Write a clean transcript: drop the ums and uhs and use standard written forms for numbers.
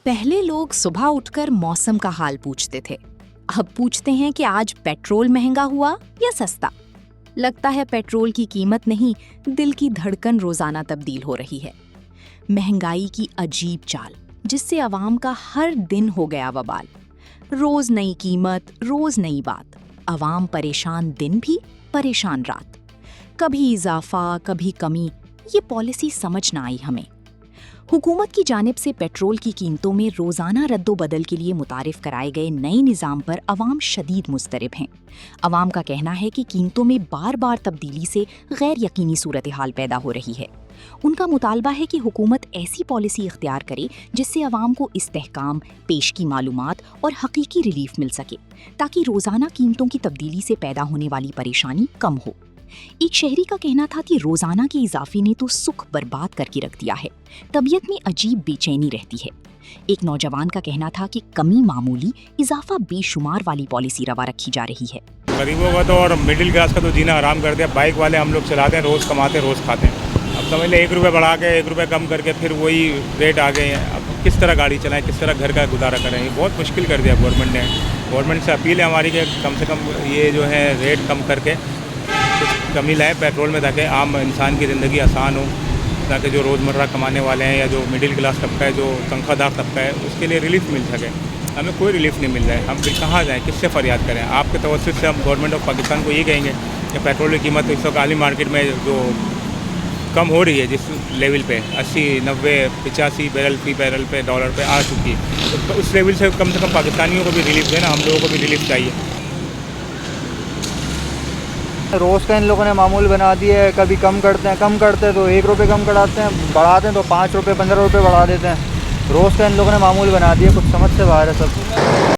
पहले लोग सुबह उठकर मौसम का हाल पूछते थे। अब पूछते हैं कि आज पेट्रोल महंगा हुआ या सस्ता। लगता है पेट्रोल की कीमत नहीं, दिल की धड़कन रोजाना तब्दील हो रही है। महंगाई की अजीब चाल, जिससे अवाम का हर दिन हो गया वबाल। रोज नई कीमत, रोज नई बात। अवाम परेशान दिन भी, परेशान रात। कभी इजाफा, कभी कमी, ये पॉलिसी समझ ना आई हमें। हुकूमत की जानिब से पेट्रोल की कीमतों में रोजाना रद्दोबदल के लिए मुतारिफ कराए गए नए निज़ाम पर अवाम शदीद मुस्तरब हैं। अवाम का कहना है कि कीमतों में बार बार तब्दीली से गैर यकीनी सूरत हाल पैदा हो रही है। उनका मुतालबा है कि हुकूमत ऐसी पॉलिसी इख्तियार करे जिससे अवाम को इस्तेहकाम, पेश की मालूमात और हकीकी रिलीफ मिल सके, ताकि रोजाना कीमतों की तब्दीली से पैदा होने वाली परेशानी कम हो। एक शहरी का कहना था कि रोजाना के इजाफे ने तो सुख बर्बाद करके रख दिया है, तबीयत में अजीब बेचैनी रहती है। एक नौजवान का कहना था कि कमी मामूली, इजाफा बेशुमार वाली पॉलिसी रवा रखी जा रही है। गरीबों का तो और मिडिल क्लास का तो जीना आराम कर दिया। बाइक वाले हम लोग चलाते हैं, रोज़ कमाते हैं, रोज़ खाते हैं। अब समझ ले 1 रुपये बढ़ा के 1 रुपये कम करके फिर वही रेट आ गए हैं। अब किस तरह गाड़ी चलाएं, किस तरह घर का गुजारा करें, ये बहुत मुश्किल कर दिया गवर्नमेंट ने। गवर्नमेंट से अपील है हमारी कि कम से कम ये जो है रेट कम करके कुछ कमी लाए पेट्रोल में, ताकि आम इंसान की ज़िंदगी आसान हो, ताकि जो रोज़मर्रा कमाने वाले हैं या जो मिडिल क्लास तबका है, जो तनख्वाहदार तबका है, उसके लिए रिलीफ मिल सके। हमें कोई रिलीफ नहीं मिल रहा है। हम फिर कहाँ जाएँ, किससे फरियाद करें? आपके तवज्जुह से हम गवर्नमेंट ऑफ पाकिस्तान को ये कहेंगे कि पेट्रोल की कीमत इस वक्त आली मार्केट में जो कम हो रही है, जिस लेवल पे 80, 90, 85 बैरल पे डॉलर पे आ चुकी है, तो उस लेवल से कम पाकिस्तानियों को भी रिलीफ देना, हम लोगों को भी रिलीफ चाहिए। रोज़ का इन लोगों ने मामूल बना दिया है। कभी कम करते हैं तो 1 रुपये कम कराते हैं, बढ़ाते हैं तो 5 रुपये 15 रुपये बढ़ा देते हैं। रोज़ का इन लोगों ने मामूल बना दिया, कुछ समझ से बाहर है सब।